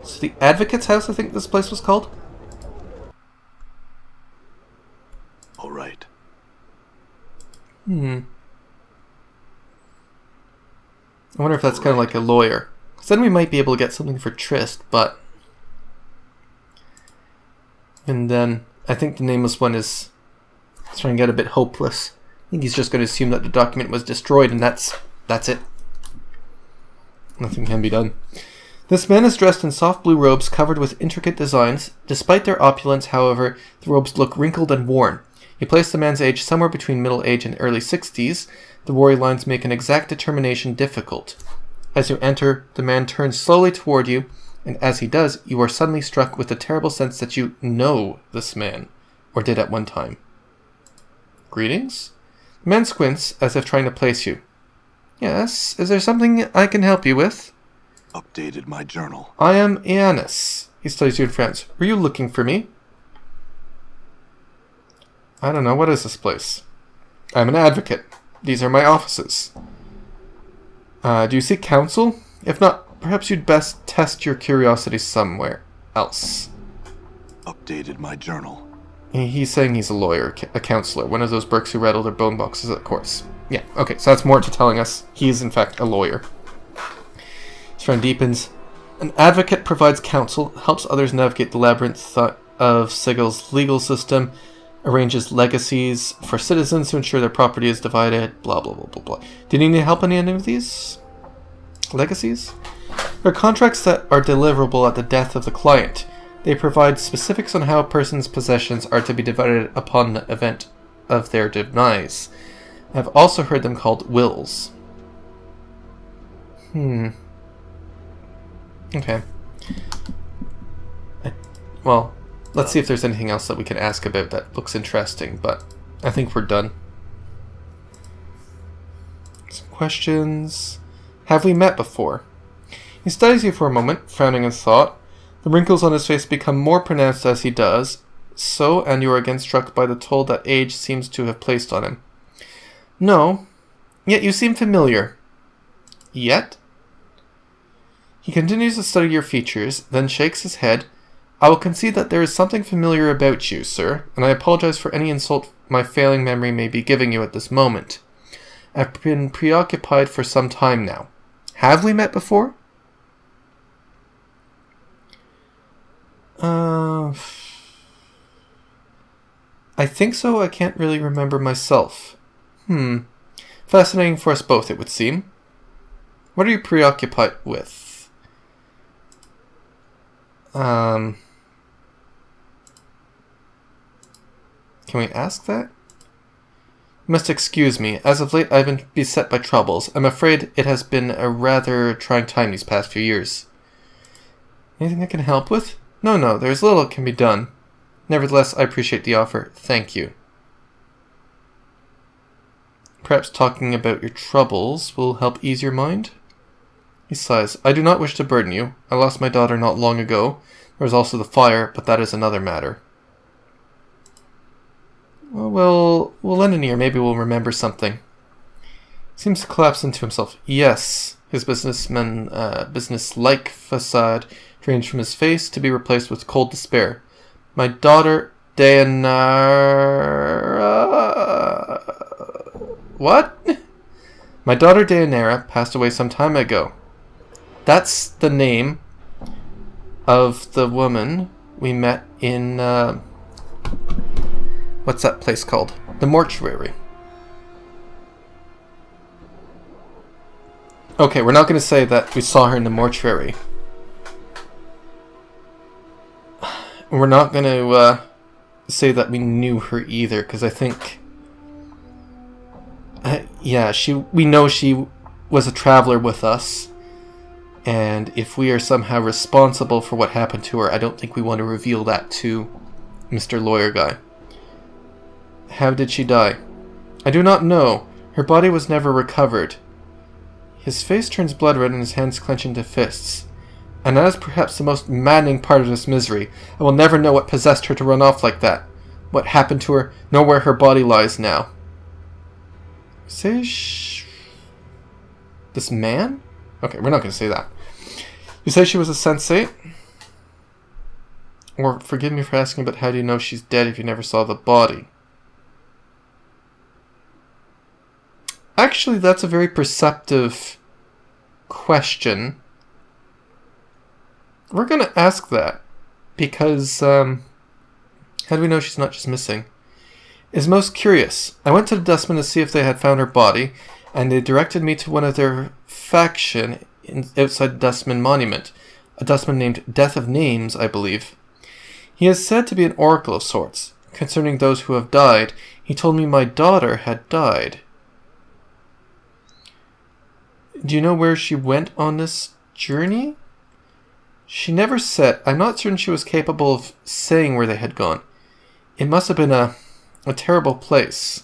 So the Advocate's House, I think this place was called? All right. I wonder if that's kind of like a lawyer. Because then we might be able to get something for Trist, but... And then, I think the Nameless One is starting to get a bit hopeless. I think he's just going to assume that the document was destroyed, and that's it. Nothing can be done. This man is dressed in soft blue robes covered with intricate designs. Despite their opulence, however, the robes look wrinkled and worn. You place the man's age somewhere between middle age and early 60s. The worry lines make an exact determination difficult. As you enter, the man turns slowly toward you, and as he does, you are suddenly struck with the terrible sense that you know this man, or did at one time. Greetings? The man squints, as if trying to place you. Yes, is there something I can help you with? Updated my journal. I am Iannis. He studies you in France. Were you looking for me? I don't know, what is this place? I'm an advocate. These are my offices. Do you seek counsel? If not, perhaps you'd best test your curiosity somewhere else. Updated my journal. He's saying he's a lawyer, a counselor, one of those Burks who rattle their bone boxes at courts. Yeah, okay, so that's more to telling us he is in fact a lawyer. His friend deepens. An advocate provides counsel, helps others navigate the labyrinth of Sigel's legal system, arranges legacies for citizens to ensure their property is divided, blah blah blah blah blah. Did you need help in any of these legacies? There are contracts that are deliverable at the death of the client. They provide specifics on how a person's possessions are to be divided upon the event of their demise. I've also heard them called wills. Okay. Well, let's see if there's anything else that we can ask about that looks interesting, but I think we're done. Some questions. Have we met before? He studies you for a moment, frowning in thought. The wrinkles on his face become more pronounced as he does so, and you are again struck by the toll that age seems to have placed on him. No, yet you seem familiar. Yet? He continues to study your features, then shakes his head. I will concede that there is something familiar about you, sir, and I apologize for any insult my failing memory may be giving you at this moment. I've been preoccupied for some time now. Have we met before? I think so. I can't really remember myself. Fascinating for us both, it would seem. What are you preoccupied with? Can we ask that? You must excuse me. As of late, I've been beset by troubles. I'm afraid it has been a rather trying time these past few years. Anything I can help with? No, there's little that can be done. Nevertheless, I appreciate the offer. Thank you. Perhaps talking about your troubles will help ease your mind? He sighs. I do not wish to burden you. I lost my daughter not long ago. There was also the fire, but that is another matter. Well, we'll lend an ear. Maybe we'll remember something. He seems to collapse into himself. Yes, his business-like facade drains from his face to be replaced with cold despair. My daughter, Dayanara... What? My daughter, Dayanara, passed away some time ago. That's the name of the woman we met in, what's that place called? The mortuary. Okay, we're not going to say that we saw her in the mortuary. We're not going to say that we knew her either, because I think... yeah, we know she was a traveler with us, and if we are somehow responsible for what happened to her, I don't think we want to reveal that to Mr. Lawyer Guy. How did she die? I do not know. Her body was never recovered. His face turns blood red and his hands clench into fists. And that is perhaps the most maddening part of this misery. I will never know what possessed her to run off like that. What happened to her, nor where her body lies now. This man? Okay, we're not going to say that. You say she was a sensate? Or, forgive me for asking, but how do you know she's dead if you never saw the body? Actually, that's a very perceptive question. We're going to ask that. Because, how do we know she's not just missing? Is most curious. I went to the dustman to see if they had found her body, and they directed me to one of their faction outside Dustman Monument. A dustman named Death of Names, I believe. He is said to be an oracle of sorts. Concerning those who have died, he told me my daughter had died. Do you know where she went on this journey? She never said. I'm not certain she was capable of saying where they had gone. It must have been a terrible place.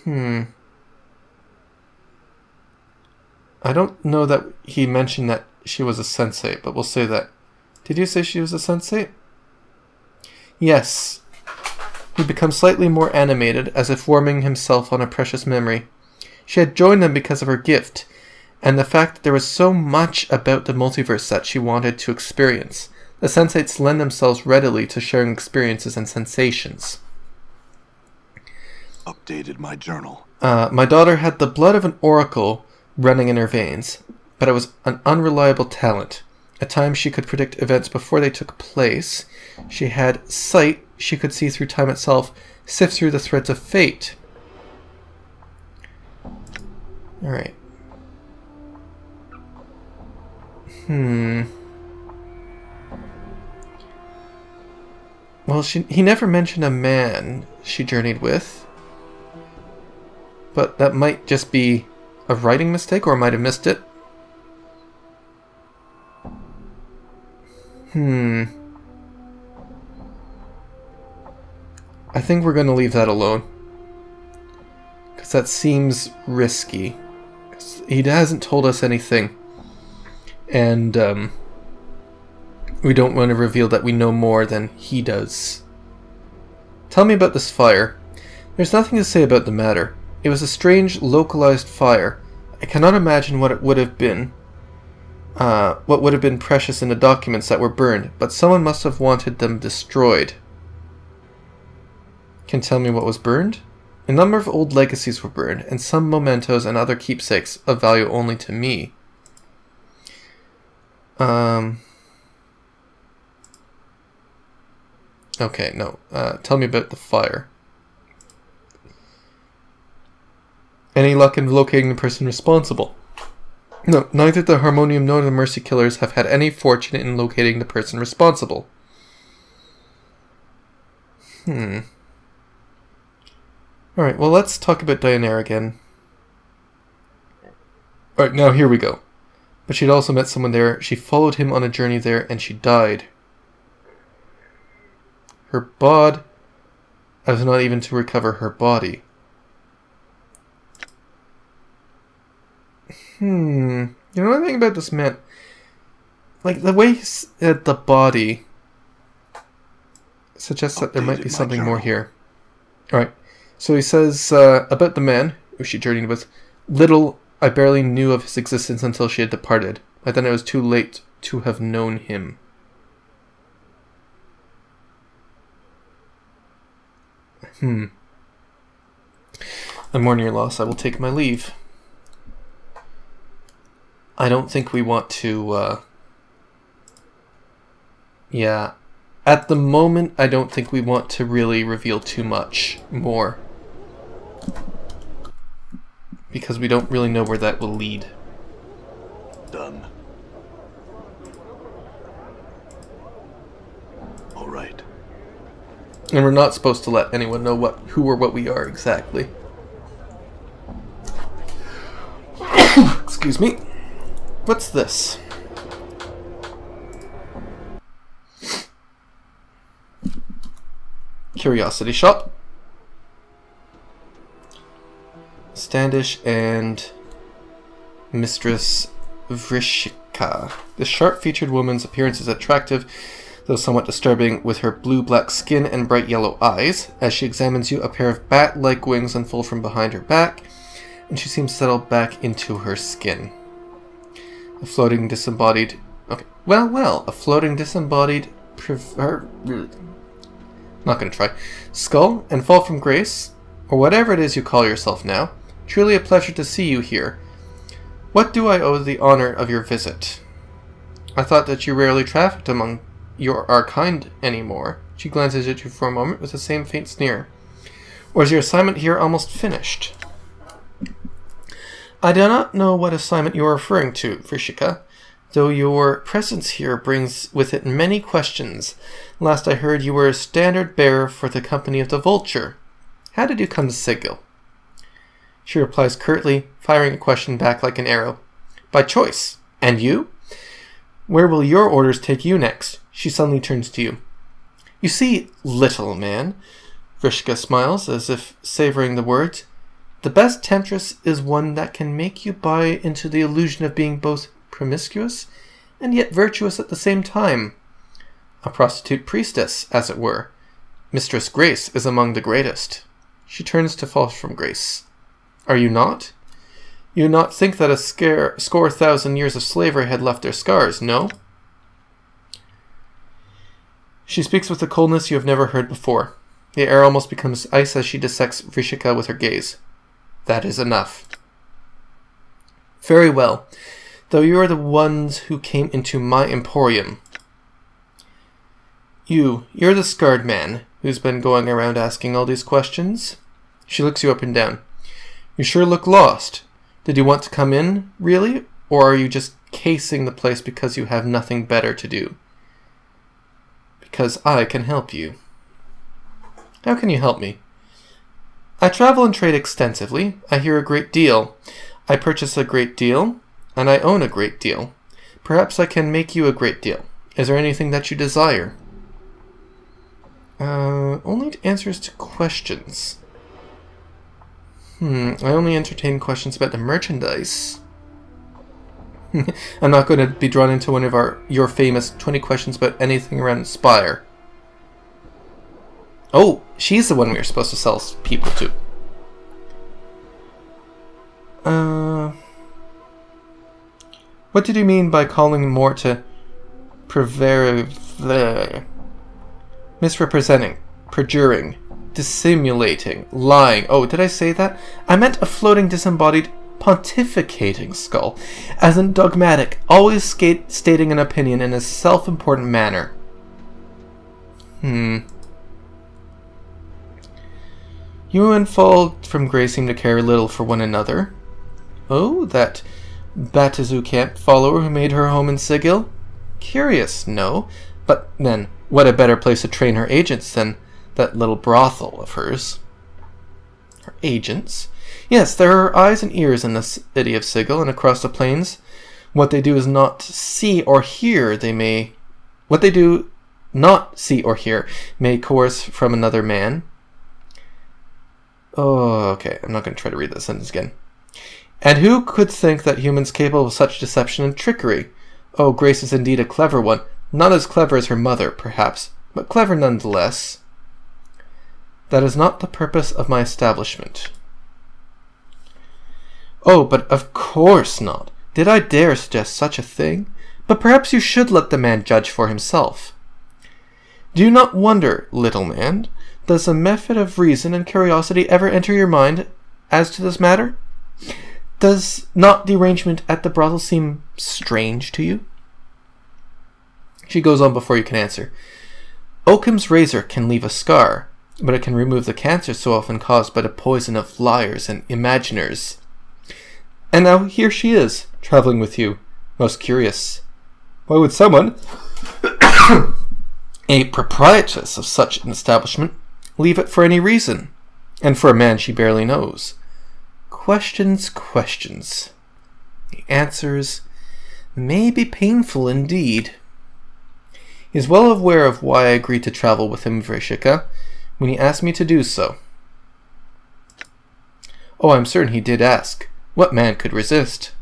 I don't know that he mentioned that she was a sensate, but we'll say that. Did you say she was a sensate? Yes. He becomes slightly more animated, as if warming himself on a precious memory. She had joined them because of her gift, and the fact that there was so much about the multiverse that she wanted to experience. The sensates lend themselves readily to sharing experiences and sensations. Updated my journal. My daughter had the blood of an oracle running in her veins, but it was an unreliable talent. At times she could predict events before they took place. She had sight. She could see through time itself, sift through the threads of fate. Alright. Well, he never mentioned a man she journeyed with. But that might just be a writing mistake, or I might have missed it. I think we're going to leave that alone. Because that seems risky. 'Cause he hasn't told us anything. And we don't want to reveal that we know more than he does. Tell me about this fire. There's nothing to say about the matter. It was a strange, localized fire. I cannot imagine what it would have been. What would have been precious in the documents that were burned, but someone must have wanted them destroyed. Can tell me what was burned? A number of old legacies were burned, and some mementos and other keepsakes of value only to me. Okay, no. Tell me about the fire. Any luck in locating the person responsible? No, neither the Harmonium nor the Mercy Killers have had any fortune in locating the person responsible. Alright, well, let's talk about Dianera again. Alright, now here we go. But she'd also met someone there. She followed him on a journey there, and she died. Her bod... I was not even to recover her body. You know anything about this man? Like, the way he said the body suggests that there might be something more here. Alright, so he says, about the man who she journeyed with, little I barely knew of his existence until she had departed. By then it was too late to have known him. I mourn your loss. I will take my leave. I don't think we want to, yeah. At the moment, I don't think we want to really reveal too much more. Because we don't really know where that will lead. Done. All right. And we're not supposed to let anyone know who or what we are exactly. Excuse me. What's this? Curiosity shop. Standish and Mistress Vrishika. This sharp-featured woman's appearance is attractive, though somewhat disturbing, with her blue-black skin and bright yellow eyes. As she examines you, a pair of bat-like wings unfold from behind her back, and she seems settled back into her skin. A floating disembodied... Okay, well, a floating disembodied... Not gonna try. Skull and fall from grace, or whatever it is you call yourself now. Truly a pleasure to see you here. What do I owe the honor of your visit? I thought that you rarely trafficked among our kind anymore. She glances at you for a moment with the same faint sneer. Or is your assignment here almost finished? I do not know what assignment you are referring to, Vrishika, though your presence here brings with it many questions. Last I heard you were a standard bearer for the company of the Vulture. How did you come to Sigil? She replies curtly, firing a question back like an arrow. By choice. And you? Where will your orders take you next? She suddenly turns to you. You see, little man, Vrishka smiles as if savoring the words, the best temptress is one that can make you buy into the illusion of being both promiscuous and yet virtuous at the same time. A prostitute priestess, as it were. Mistress Grace is among the greatest. She turns to fall from grace. Are you not? You do not think that a score thousand years of slavery had left their scars, no? She speaks with a coldness you have never heard before. The air almost becomes ice as she dissects Vrishika with her gaze. That is enough. Very well, though you are the ones who came into my emporium. You're the scarred man who's been going around asking all these questions? She looks you up and down. You sure look lost. Did you want to come in, really? Or are you just casing the place because you have nothing better to do? Because I can help you. How can you help me? I travel and trade extensively. I hear a great deal. I purchase a great deal. And I own a great deal. Perhaps I can make you a great deal. Is there anything that you desire? Only answers to questions. I only entertain questions about the merchandise. I'm not going to be drawn into one of your famous 20 questions about anything around Spire. Oh, she's the one we were supposed to sell people to. What did you mean by calling more to misrepresenting, perjuring, dissimulating, lying? Oh, did I say that? I meant a floating disembodied pontificating skull, as in dogmatic, always stating an opinion in a self-important manner. You and Fall from Grey seem to care little for one another. Oh, that Batazu Camp follower who made her home in Sigil? Curious, no? But then, what a better place to train her agents than that little brothel of hers. Her agents? Yes, there are eyes and ears in the city of Sigil and across the plains. What they do is not see or hear, What they do not see or hear may coerce from another man. Oh, okay, I'm not going to try to read that sentence again. And who could think that humans capable of such deception and trickery? Oh, Grace is indeed a clever one. Not as clever as her mother, perhaps, but clever nonetheless. That is not the purpose of my establishment. Oh, but of course not. Did I dare suggest such a thing? But perhaps you should let the man judge for himself. Do you not wonder, little man, does a method of reason and curiosity ever enter your mind as to this matter? Does not the arrangement at the brothel seem strange to you? She goes on before you can answer. Occam's razor can leave a scar, but it can remove the cancer so often caused by the poison of liars and imaginers. And now here she is, traveling with you. Most curious. Why would someone, a proprietress of such an establishment, leave it for any reason? And for a man she barely knows. Questions. The answers may be painful indeed. He is well aware of why I agreed to travel with him, Vrishika, when he asked me to do so. Oh, I'm certain he did ask. What man could resist?